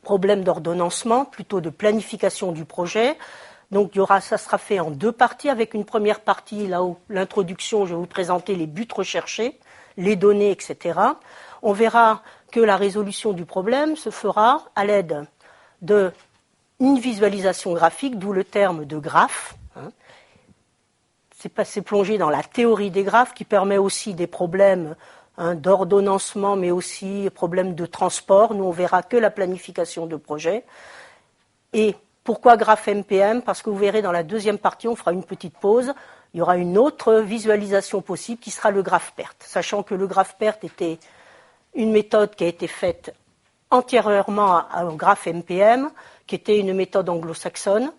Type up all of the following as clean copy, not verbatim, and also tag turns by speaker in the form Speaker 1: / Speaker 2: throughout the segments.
Speaker 1: problème d'ordonnancement, plutôt de planification du projet. Donc ça sera fait en 2 parties, avec une première partie, là où l'introduction, je vais vous présenter les buts recherchés, les données, etc. On verra que la résolution du problème se fera à l'aide d'une visualisation graphique, d'où le terme de graphe. C'est plongé dans la théorie des graphes qui permet aussi des problèmes d'ordonnancement, mais aussi problèmes de transport. Nous, on verra que la planification de projet. Et pourquoi graphe MPM? Parce que vous verrez dans la deuxième partie, on fera une petite pause. Il y aura une autre visualisation possible qui sera le graphe PERT, sachant que le graphe PERT était une méthode qui a été faite antérieurement au graphe MPM, qui était une méthode anglo-saxonne.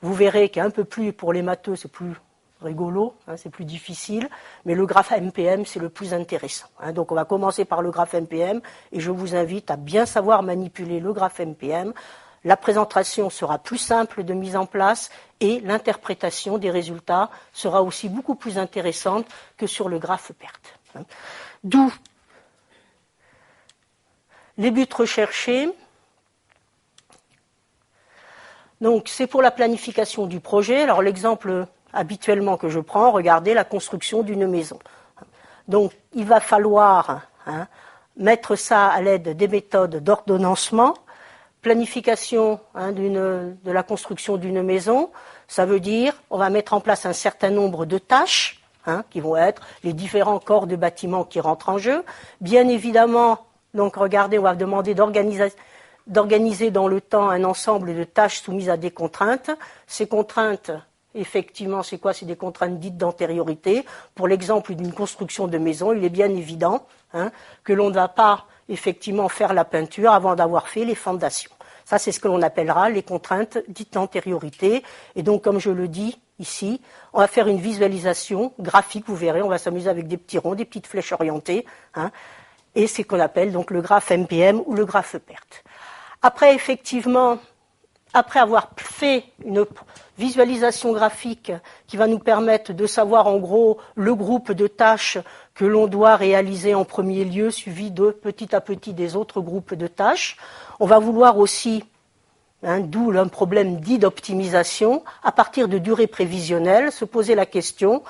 Speaker 1: Vous verrez qu'un peu plus, pour les matheux, c'est plus rigolo, c'est plus difficile, mais le graphe MPM, c'est le plus intéressant. Donc on va commencer par le graphe MPM, et je vous invite à bien savoir manipuler le graphe MPM. La présentation sera plus simple de mise en place et l'interprétation des résultats sera aussi beaucoup plus intéressante que sur le graphe PERT. D'où les buts recherchés. Donc c'est pour la planification du projet. Alors l'exemple habituellement que je prends, regardez la construction d'une maison. Donc il va falloir mettre ça à l'aide des méthodes d'ordonnancement. Planification de la construction d'une maison, ça veut dire on va mettre en place un certain nombre de tâches qui vont être les différents corps de bâtiment qui rentrent en jeu. Bien évidemment, donc regardez, on va demander d'organiser dans le temps un ensemble de tâches soumises à des contraintes. Ces contraintes, effectivement, c'est quoi? C'est des contraintes dites d'antériorité. Pour l'exemple d'une construction de maison, il est bien évident que l'on ne va pas effectivement faire la peinture avant d'avoir fait les fondations. Ça, c'est ce que l'on appellera les contraintes dites d'antériorité. Et donc, comme je le dis ici, on va faire une visualisation graphique, vous verrez, on va s'amuser avec des petits ronds, des petites flèches orientées, et c'est ce qu'on appelle donc le graphe MPM ou le graphe PERT. Après, effectivement, après avoir fait une visualisation graphique qui va nous permettre de savoir en gros le groupe de tâches que l'on doit réaliser en premier lieu, suivi de petit à petit des autres groupes de tâches, on va vouloir aussi, d'où un problème dit d'optimisation, à partir de durées prévisionnelles, se poser la question,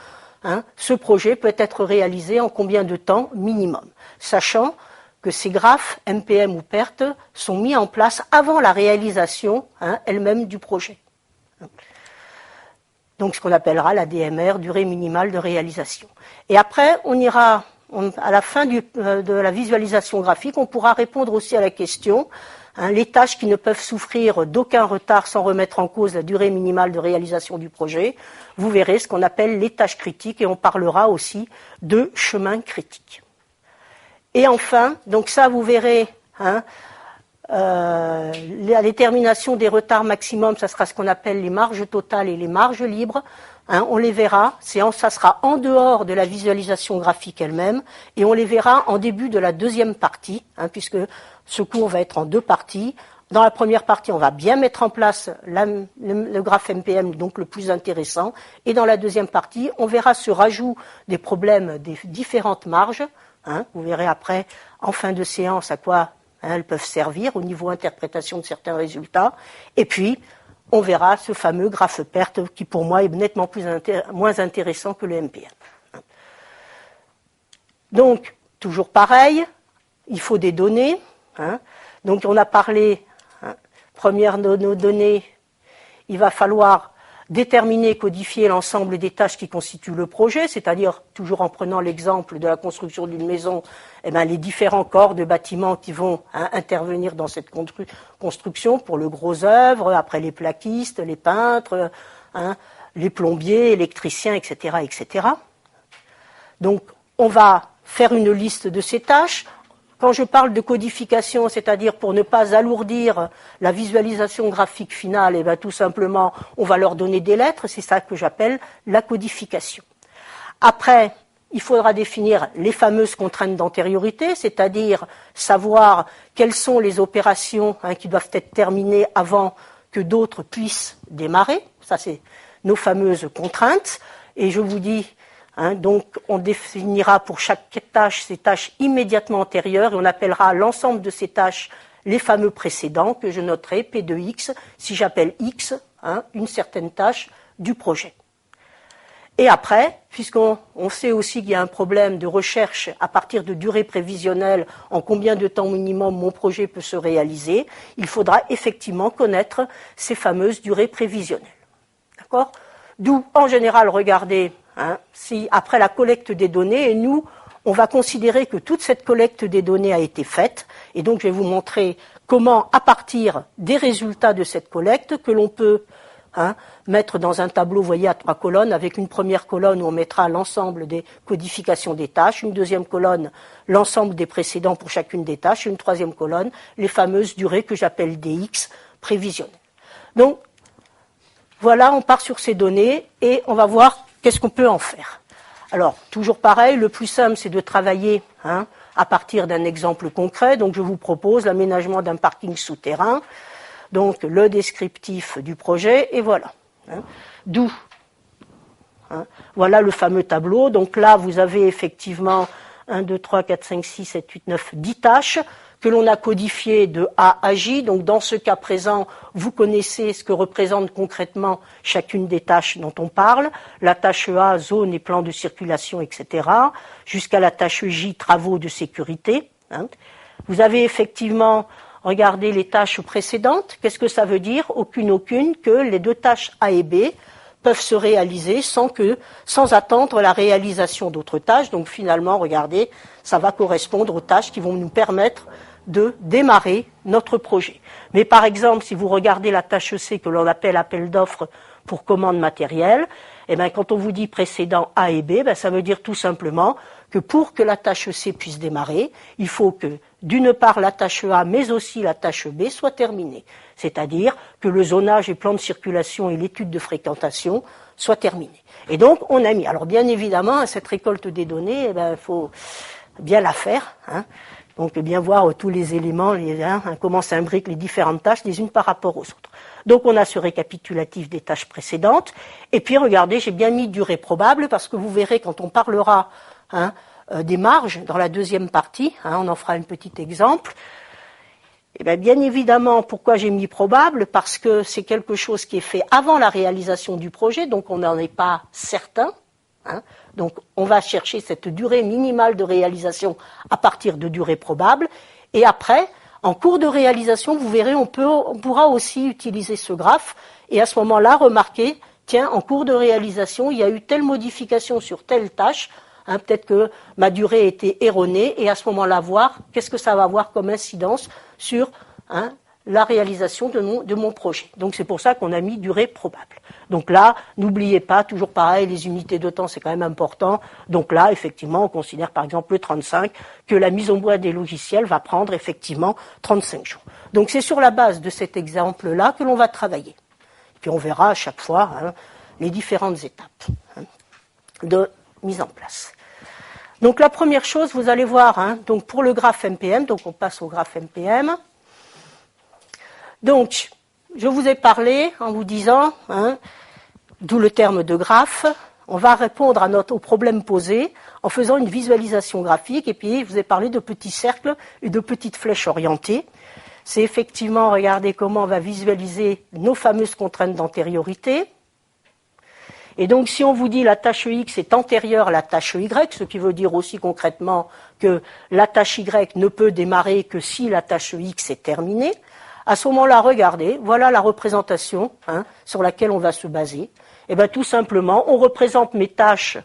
Speaker 1: ce projet peut être réalisé en combien de temps minimum, sachant que ces graphes MPM ou PERT sont mis en place avant la réalisation elle-même du projet. Donc ce qu'on appellera la DMR, durée minimale de réalisation. Et après, on ira, à la fin de la visualisation graphique, on pourra répondre aussi à la question, les tâches qui ne peuvent souffrir d'aucun retard sans remettre en cause la durée minimale de réalisation du projet. Vous verrez ce qu'on appelle les tâches critiques et on parlera aussi de chemin critique. Et enfin, donc ça vous verrez, la détermination des retards maximum, ça sera ce qu'on appelle les marges totales et les marges libres. On les verra, ça sera en dehors de la visualisation graphique elle-même, et on les verra en début de la deuxième partie, puisque ce cours va être en 2 parties. Dans la première partie, on va bien mettre en place le graphe MPM, donc le plus intéressant, et dans la deuxième partie, on verra ce rajout des problèmes des différentes marges. Vous verrez après, en fin de séance, à quoi elles peuvent servir au niveau interprétation de certains résultats. Et puis, on verra ce fameux graphe PERT qui, pour moi, est nettement moins intéressant que le MPM. Donc, toujours pareil, il faut des données. Donc, on a parlé, première de nos données, il va falloir déterminer, codifier l'ensemble des tâches qui constituent le projet, c'est-à-dire, toujours en prenant l'exemple de la construction d'une maison, les différents corps de bâtiments qui vont intervenir dans cette construction pour le gros œuvre, après les plaquistes, les peintres, les plombiers, électriciens, etc., etc. Donc, on va faire une liste de ces tâches. Quand je parle de codification, c'est-à-dire pour ne pas alourdir la visualisation graphique finale, tout simplement, on va leur donner des lettres, c'est ça que j'appelle la codification. Après, il faudra définir les fameuses contraintes d'antériorité, c'est-à-dire savoir quelles sont les opérations qui doivent être terminées avant que d'autres puissent démarrer. Ça, c'est nos fameuses contraintes. Et je vous dis, donc on définira pour chaque tâche ces tâches immédiatement antérieures et on appellera l'ensemble de ces tâches les fameux précédents que je noterai P de X si j'appelle X une certaine tâche du projet. Et après, puisqu'on sait aussi qu'il y a un problème de recherche à partir de durée prévisionnelle, en combien de temps minimum mon projet peut se réaliser, il faudra effectivement connaître ces fameuses durées prévisionnelles. D'accord ? D'où, en général, regardez, si après la collecte des données, et nous, on va considérer que toute cette collecte des données a été faite, et donc je vais vous montrer comment, à partir des résultats de cette collecte, que l'on peut mettre dans un tableau, vous voyez, à 3 colonnes, avec une première colonne où on mettra l'ensemble des codifications des tâches, une deuxième colonne, l'ensemble des précédents pour chacune des tâches, et une troisième colonne, les fameuses durées que j'appelle DX prévisionnelles. Donc, voilà, on part sur ces données et on va voir qu'est-ce qu'on peut en faire. Alors, toujours pareil, le plus simple, c'est de travailler à partir d'un exemple concret. Donc, je vous propose l'aménagement d'un parking souterrain. Donc, le descriptif du projet, et voilà. D'où voilà le fameux tableau. Donc là, vous avez effectivement 1, 2, 3, 4, 5, 6, 7, 8, 9, 10 tâches que l'on a codifiées de A à J. Donc, dans ce cas présent, vous connaissez ce que représente concrètement chacune des tâches dont on parle. La tâche A, zone et plan de circulation, etc. Jusqu'à la tâche J, travaux de sécurité. Vous avez effectivement... Regardez les tâches précédentes. Qu'est-ce que ça veut dire ? Aucune que les 2 tâches A et B peuvent se réaliser sans attendre la réalisation d'autres tâches. Donc finalement, regardez, ça va correspondre aux tâches qui vont nous permettre de démarrer notre projet. Mais par exemple, si vous regardez la tâche C que l'on appelle appel d'offres pour commande matérielle, quand on vous dit précédent A et B, ça veut dire tout simplement que pour que la tâche C puisse démarrer, il faut que d'une part la tâche A, mais aussi la tâche B soient terminées. C'est-à-dire que le zonage et plan de circulation et l'étude de fréquentation soient terminés. Et donc, on a mis... Alors, bien évidemment, cette récolte des données, il faut bien la faire. Donc, bien voir tous les éléments, comment s'imbriquent les différentes tâches les unes par rapport aux autres. Donc, on a ce récapitulatif des tâches précédentes. Et puis, regardez, j'ai bien mis durée probable, parce que vous verrez, quand on parlera... des marges dans la deuxième partie, on en fera un petit exemple. Et bien évidemment, pourquoi j'ai mis probable ? Parce que c'est quelque chose qui est fait avant la réalisation du projet, donc on n'en est pas certain. Donc on va chercher cette durée minimale de réalisation à partir de durée probable. Et après, en cours de réalisation, vous verrez, on pourra aussi utiliser ce graphe et à ce moment-là remarquer, tiens, en cours de réalisation, il y a eu telle modification sur telle tâche. Peut-être que ma durée était erronée et à ce moment-là voir qu'est-ce que ça va avoir comme incidence sur la réalisation de mon projet. Donc c'est pour ça qu'on a mis durée probable. Donc là, n'oubliez pas, toujours pareil, les unités de temps c'est quand même important. Donc là, effectivement, on considère par exemple le 35 que la mise en bois des logiciels va prendre effectivement 35 jours. Donc c'est sur la base de cet exemple-là que l'on va travailler. Et puis on verra à chaque fois les différentes étapes de mise en place. Donc la première chose, vous allez voir, donc pour le graphe MPM, donc on passe au graphe MPM. Donc, je vous ai parlé en vous disant, d'où le terme de graphe, on va répondre au problème posé en faisant une visualisation graphique, et puis je vous ai parlé de petits cercles et de petites flèches orientées. C'est effectivement, regardez comment on va visualiser nos fameuses contraintes d'antériorité. Et donc, si on vous dit la tâche X est antérieure à la tâche Y, ce qui veut dire aussi concrètement que la tâche Y ne peut démarrer que si la tâche X est terminée, à ce moment-là, regardez, voilà la représentation sur laquelle on va se baser. Et bien, tout simplement, on représente mes tâches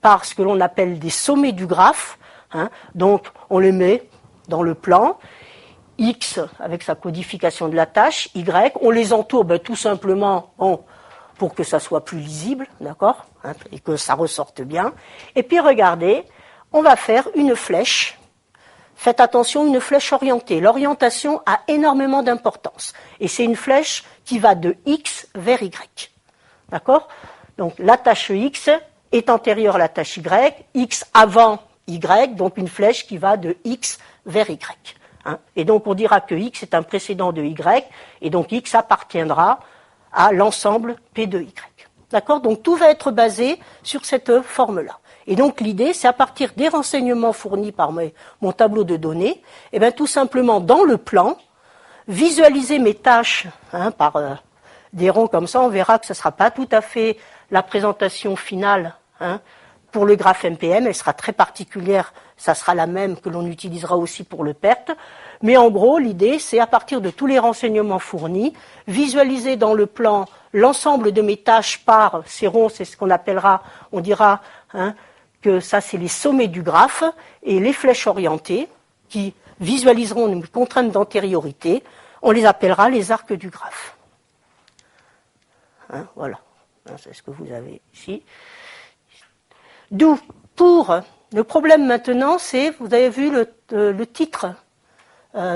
Speaker 1: par ce que l'on appelle des sommets du graphe. Donc, on les met dans le plan. X avec sa codification de la tâche, Y, on les entoure tout simplement pour que ça soit plus lisible, d'accord, et que ça ressorte bien. Et puis regardez, on va faire une flèche. Faites attention, une flèche orientée. L'orientation a énormément d'importance. Et c'est une flèche qui va de X vers Y. D'accord ? Donc la tâche X est antérieure à la tâche Y, X avant Y, donc une flèche qui va de X vers Y. Et donc on dira que X est un précédent de Y, et donc X appartiendra à l'ensemble P de Y. D'accord ? Donc tout va être basé sur cette forme-là. Et donc l'idée, c'est à partir des renseignements fournis par mon tableau de données, tout simplement dans le plan, visualiser mes tâches par des ronds comme ça, on verra que ce ne sera pas tout à fait la présentation finale pour le graphe MPM, elle sera très particulière, ça sera la même que l'on utilisera aussi pour le PERT. Mais en gros, l'idée, c'est à partir de tous les renseignements fournis, visualiser dans le plan l'ensemble de mes tâches par ces ronds, c'est ce qu'on appellera, on dira que ça c'est les sommets du graphe, et les flèches orientées, qui visualiseront une contrainte d'antériorité, on les appellera les arcs du graphe. Voilà, c'est ce que vous avez ici. D'où, pour le problème maintenant, c'est, vous avez vu le titre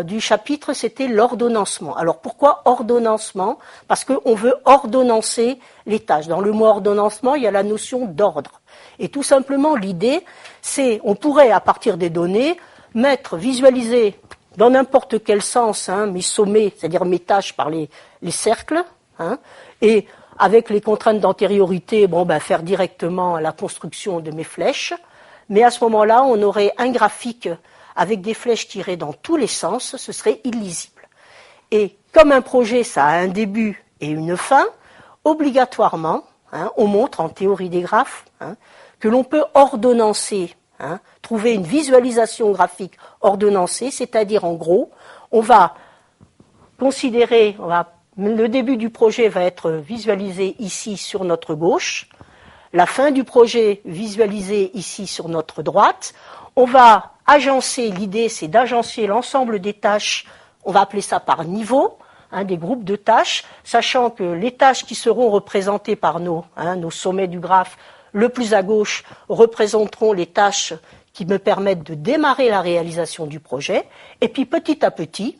Speaker 1: du chapitre, c'était l'ordonnancement. Alors pourquoi ordonnancement? Parce qu'on veut ordonnancer les tâches. Dans le mot ordonnancement, il y a la notion d'ordre. Et tout simplement, l'idée, c'est, on pourrait, à partir des données, visualiser dans n'importe quel sens mes sommets, c'est-à-dire mes tâches par les cercles, et avec les contraintes d'antériorité, faire directement la construction de mes flèches. Mais à ce moment-là, on aurait un graphique avec des flèches tirées dans tous les sens, ce serait illisible. Et comme un projet, ça a un début et une fin, obligatoirement, on montre en théorie des graphes que l'on peut ordonnancer, trouver une visualisation graphique ordonnancée, c'est-à-dire en gros, on va considérer, le début du projet va être visualisé ici sur notre gauche, la fin du projet visualisée ici sur notre droite. On va agencer, l'idée c'est d'agencer l'ensemble des tâches, on va appeler ça par niveau, des groupes de tâches, sachant que les tâches qui seront représentées par nos sommets du graphe, le plus à gauche, représenteront les tâches qui me permettent de démarrer la réalisation du projet, et puis petit à petit,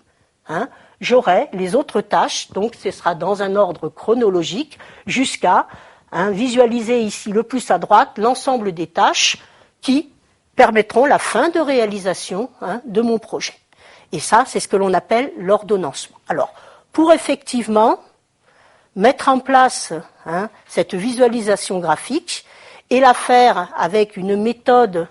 Speaker 1: j'aurai les autres tâches, donc ce sera dans un ordre chronologique, jusqu'à visualiser ici le plus à droite l'ensemble des tâches qui permettront la fin de réalisation de mon projet. Et ça, c'est ce que l'on appelle l'ordonnancement. Alors, pour effectivement mettre en place cette visualisation graphique et la faire avec une méthode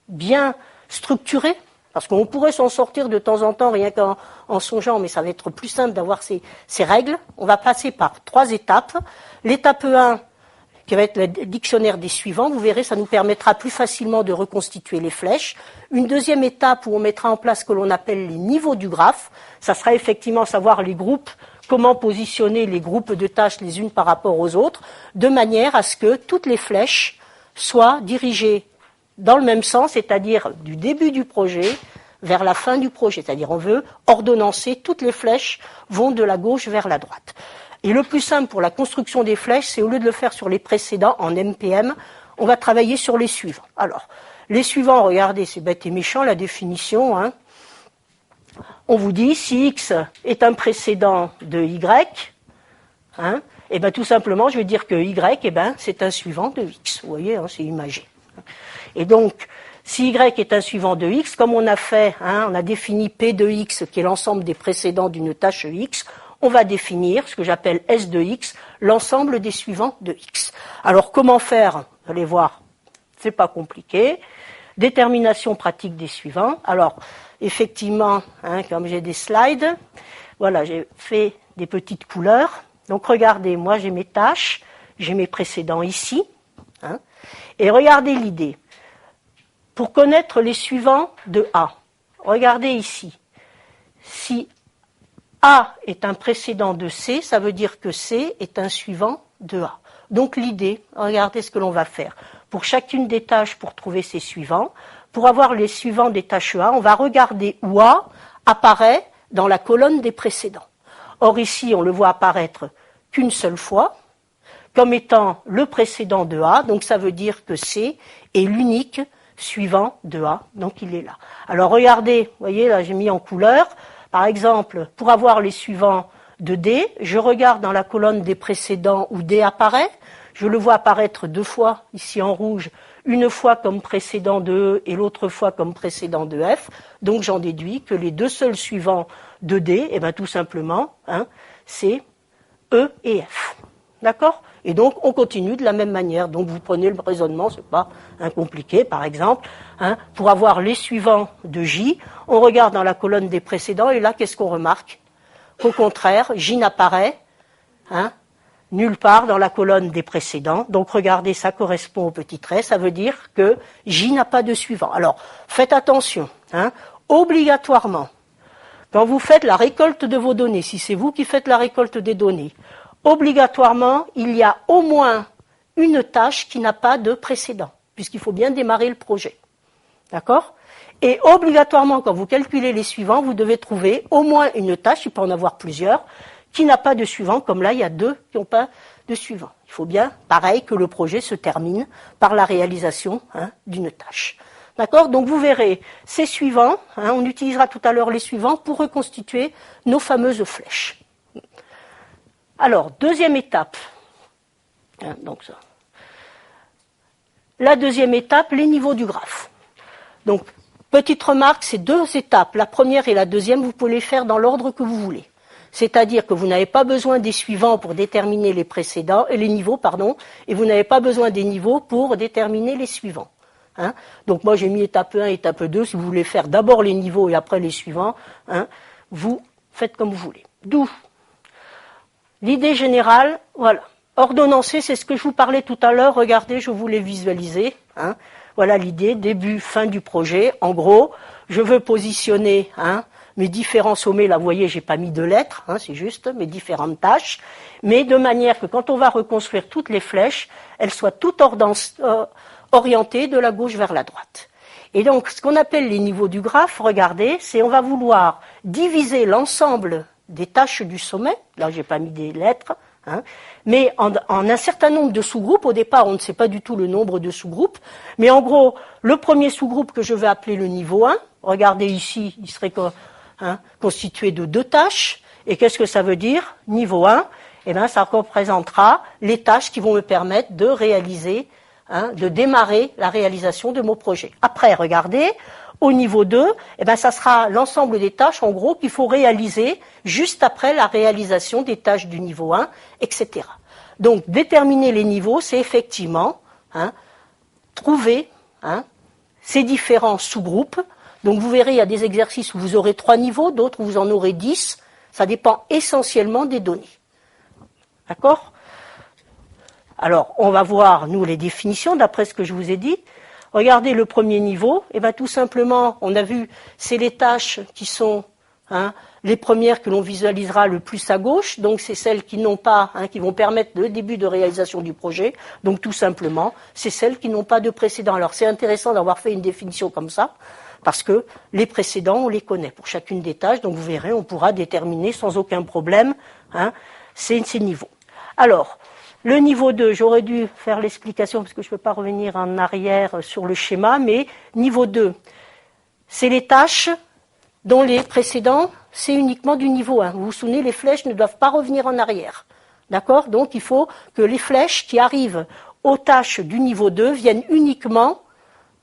Speaker 1: bien structurée, parce qu'on pourrait s'en sortir de temps en temps rien qu'en songeant, mais ça va être plus simple d'avoir ces règles. On va passer par 3 étapes. L'étape 1, qui va être le dictionnaire des suivants, vous verrez, ça nous permettra plus facilement de reconstituer les flèches. Une deuxième étape où on mettra en place ce que l'on appelle les niveaux du graphe, ça sera effectivement savoir les groupes, comment positionner les groupes de tâches les unes par rapport aux autres, de manière à ce que toutes les flèches soient dirigées dans le même sens, c'est-à-dire du début du projet vers la fin du projet. C'est-à-dire on veut ordonnancer, toutes les flèches vont de la gauche vers la droite. Et le plus simple pour la construction des flèches, c'est au lieu de le faire sur les précédents en MPM, on va travailler sur les suivants. Alors, les suivants, regardez, c'est bête et méchant la définition. On vous dit, si X est un précédent de Y, et tout simplement, je vais dire que Y, c'est un suivant de X. Vous voyez, c'est imagé. Et donc, si Y est un suivant de X, comme on a fait, on a défini P de X, qui est l'ensemble des précédents d'une tâche X, on va définir ce que j'appelle S de X, l'ensemble des suivants de X. Alors, comment faire? Vous allez voir, c'est pas compliqué. Détermination pratique des suivants. Alors, effectivement, comme j'ai des slides, voilà, j'ai fait des petites couleurs. Donc, regardez, moi, j'ai mes tâches, j'ai mes précédents ici. Et regardez l'idée. Pour connaître les suivants de A, regardez ici. Si A est un précédent de C, ça veut dire que C est un suivant de A. Donc l'idée, regardez ce que l'on va faire. Pour chacune des tâches, pour trouver ces suivants, pour avoir les suivants des tâches A, on va regarder où A apparaît dans la colonne des précédents. Or ici, on le voit apparaître qu'une seule fois, comme étant le précédent de A, donc ça veut dire que C est l'unique suivant de A, donc il est là. Alors regardez, vous voyez, là j'ai mis en couleur, par exemple, pour avoir les suivants de D, je regarde dans la colonne des précédents où D apparaît, je le vois apparaître 2 fois, ici en rouge, une fois comme précédent de E et l'autre fois comme précédent de F, donc j'en déduis que les 2 seuls suivants de D, tout simplement, c'est E et F. D'accord ? Et donc, on continue de la même manière. Donc, vous prenez le raisonnement, c'est pas compliqué, par exemple, pour avoir les suivants de J, on regarde dans la colonne des précédents, et là, qu'est-ce qu'on remarque? Qu'au contraire, J n'apparaît, nulle part dans la colonne des précédents. Donc, regardez, ça correspond au petit trait, ça veut dire que J n'a pas de suivant. Alors, faites attention, obligatoirement, quand vous faites la récolte de vos données, si c'est vous qui faites la récolte des données, obligatoirement, il y a au moins une tâche qui n'a pas de précédent, puisqu'il faut bien démarrer le projet. D'accord? Et obligatoirement, quand vous calculez les suivants, vous devez trouver au moins une tâche, il peut en avoir plusieurs, qui n'a pas de suivant, comme là, il y a 2 qui n'ont pas de suivant. Il faut bien, pareil, que le projet se termine par la réalisation d'une tâche. D'accord? Donc vous verrez, ces suivants, on utilisera tout à l'heure les suivants pour reconstituer nos fameuses flèches. Alors, deuxième étape. Donc ça. La deuxième étape, les niveaux du graphe. Donc, petite remarque, ces 2 étapes, la première et la deuxième, vous pouvez les faire dans l'ordre que vous voulez. C'est-à-dire que vous n'avez pas besoin des suivants pour déterminer les précédents, les niveaux, et vous n'avez pas besoin des niveaux pour déterminer les suivants. Donc moi j'ai mis étape 1, étape 2, si vous voulez faire d'abord les niveaux et après les suivants, vous faites comme vous voulez. D'où l'idée générale, voilà. Ordonnancé, c'est ce que je vous parlais tout à l'heure, regardez, je vous l'ai visualisé. Voilà l'idée, début, fin du projet. En gros, je veux positionner mes différents sommets, là vous voyez, j'ai pas mis de lettres, c'est juste mes différentes tâches, mais de manière que quand on va reconstruire toutes les flèches, elles soient toutes orientées de la gauche vers la droite. Et donc, ce qu'on appelle les niveaux du graphe, regardez, c'est on va vouloir diviser l'ensemble des tâches du sommet, là j'ai pas mis des lettres, mais en un certain nombre de sous-groupes. Au départ, on ne sait pas du tout le nombre de sous-groupes, mais en gros, le premier sous-groupe que je vais appeler le niveau 1, regardez ici, il serait constitué de 2 tâches, et qu'est-ce que ça veut dire? Niveau 1, ça représentera les tâches qui vont me permettre de réaliser, de démarrer la réalisation de mon projet. Après, regardez, au niveau 2, ça sera l'ensemble des tâches, en gros, qu'il faut réaliser juste après la réalisation des tâches du niveau 1, etc. Donc, déterminer les niveaux, c'est effectivement trouver ces différents sous-groupes. Donc, vous verrez, il y a des exercices où vous aurez 3 niveaux, d'autres où vous en aurez 10. Ça dépend essentiellement des données. D'accord? Alors, on va voir, nous, les définitions, d'après ce que je vous ai dit. Regardez le premier niveau, tout simplement, on a vu, c'est les tâches qui sont les premières que l'on visualisera le plus à gauche, donc c'est celles qui n'ont pas, qui vont permettre le début de réalisation du projet, donc tout simplement, c'est celles qui n'ont pas de précédent. Alors c'est intéressant d'avoir fait une définition comme ça, parce que les précédents, on les connaît pour chacune des tâches, donc vous verrez, on pourra déterminer sans aucun problème ces niveaux. Alors, le niveau 2, j'aurais dû faire l'explication parce que je ne peux pas revenir en arrière sur le schéma, mais niveau 2, c'est les tâches dont les précédents, c'est uniquement du niveau 1. Vous vous souvenez, les flèches ne doivent pas revenir en arrière. D'accord? Donc il faut que les flèches qui arrivent aux tâches du niveau 2 viennent uniquement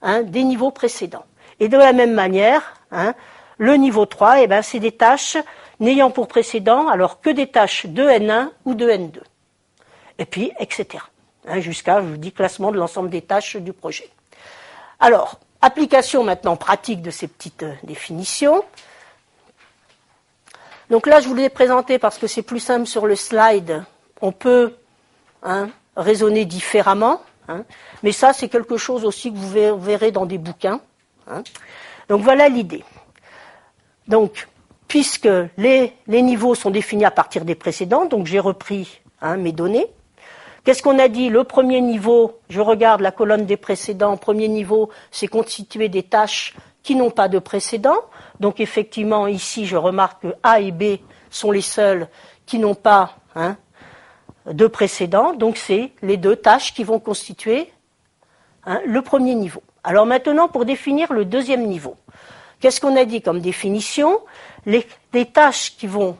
Speaker 1: des niveaux précédents. Et de la même manière, le niveau 3, c'est des tâches n'ayant pour précédent alors que des tâches de N1 ou de N2. Et puis, etc. Jusqu'à, je vous dis, classement de l'ensemble des tâches du projet. Alors, application maintenant pratique de ces petites définitions. Donc là, je vous l'ai présenté parce que c'est plus simple sur le slide. On peut raisonner différemment. Mais ça, c'est quelque chose aussi que vous verrez dans des bouquins. Donc voilà l'idée. Donc, puisque les niveaux sont définis à partir des précédents, donc j'ai repris mes données. Qu'est-ce qu'on a dit? Le premier niveau, je regarde la colonne des précédents. Premier niveau, c'est constitué des tâches qui n'ont pas de précédent. Donc effectivement, ici, je remarque que A et B sont les seules qui n'ont pas de précédent. Donc c'est les 2 tâches qui vont constituer le premier niveau. Alors maintenant, pour définir le deuxième niveau, qu'est-ce qu'on a dit comme définition? Les tâches qui vont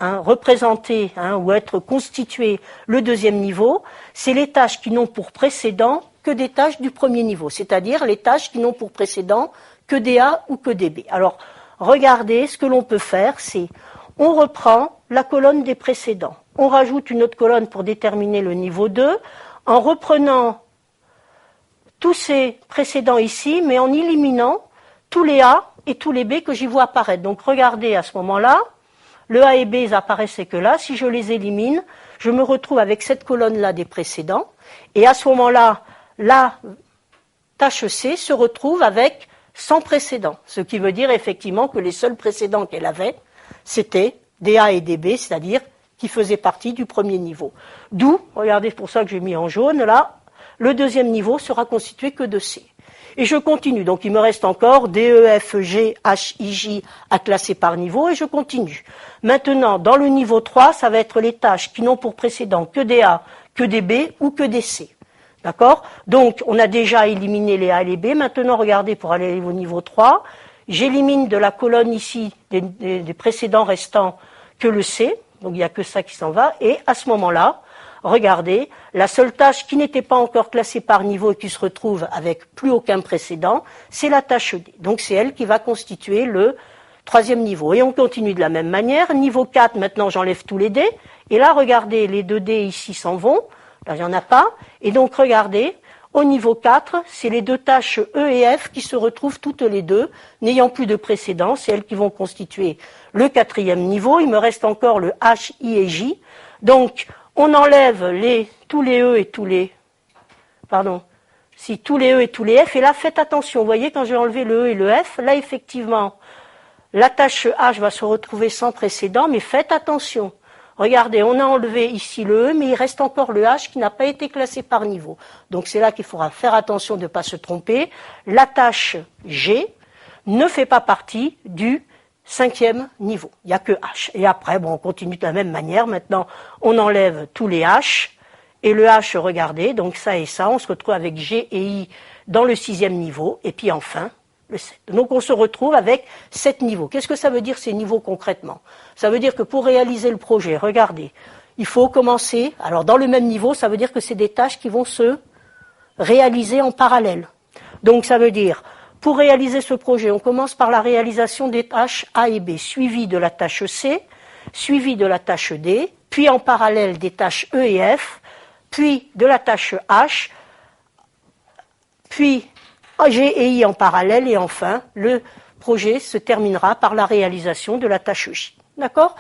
Speaker 1: représenter ou être constituées le deuxième niveau, c'est les tâches qui n'ont pour précédent que des tâches du premier niveau, c'est-à-dire les tâches qui n'ont pour précédent que des A ou que des B. Alors, regardez, ce que l'on peut faire, c'est on reprend la colonne des précédents. on rajoute une autre colonne pour déterminer le niveau 2, en reprenant tous ces précédents ici, mais en éliminant tous les A et tous les B que j'y vois apparaître. Donc regardez à ce moment-là, le A et B ils apparaissaient que là, si je les élimine, je me retrouve avec cette colonne-là des précédents, et à ce moment-là, la tâche C se retrouve avec 100 précédents, ce qui veut dire effectivement que les seuls précédents qu'elle avait, c'était des A et des B, c'est-à-dire qui faisaient partie du premier niveau. D'où, regardez, c'est pour ça que j'ai mis en jaune là, le deuxième niveau sera constitué que de C. Et je continue, donc il me reste encore D, E, F, G, H, I, J à classer par niveau, et je continue. Maintenant, dans le niveau 3, ça va être les tâches qui n'ont pour précédent que des A, que des B ou que des C. D'accord? Donc, on a déjà éliminé les A et les B. Maintenant, regardez, pour aller au niveau 3, j'élimine de la colonne ici des précédents restants que le C, donc il n'y a que ça qui s'en va, et à ce moment-là, regardez, la seule tâche qui n'était pas encore classée par niveau et qui se retrouve avec plus aucun précédent, c'est la tâche D. Donc c'est elle qui va constituer le troisième niveau. Et on continue de la même manière. Niveau 4, maintenant j'enlève tous les D. Et là, regardez, les 2 D ici s'en vont. Là, il n'y en a pas. Et donc regardez, au niveau 4, c'est les deux tâches E et F qui se retrouvent toutes les deux, n'ayant plus de précédent. C'est elles qui vont constituer le quatrième niveau. Il me reste encore le H, I et J. Donc, on enlève tous les E et tous les F, et là, faites attention, vous voyez, quand j'ai enlevé le E et le F, là, effectivement, la tâche H va se retrouver sans précédent, mais faites attention. Regardez, on a enlevé ici le E, mais il reste encore le H qui n'a pas été classé par niveau. Donc, c'est là qu'il faudra faire attention de ne pas se tromper. La tâche G ne fait pas partie du cinquième niveau. Il n'y a que H. Et après, bon, on continue de la même manière. Maintenant, on enlève tous les H. Et le H, regardez, donc ça et ça, on se retrouve avec G et I dans le sixième niveau. Et puis enfin, le 7. Donc on se retrouve avec 7 niveaux. Qu'est-ce que ça veut dire ces niveaux concrètement? Ça veut dire que pour réaliser le projet, regardez, il faut commencer. Alors dans le même niveau, ça veut dire que c'est des tâches qui vont se réaliser en parallèle. Donc ça veut dire, pour réaliser ce projet, on commence par la réalisation des tâches A et B, suivi de la tâche C, suivi de la tâche D, puis en parallèle des tâches E et F, puis de la tâche H, puis G et I en parallèle, et enfin, le projet se terminera par la réalisation de la tâche J. D'accord ?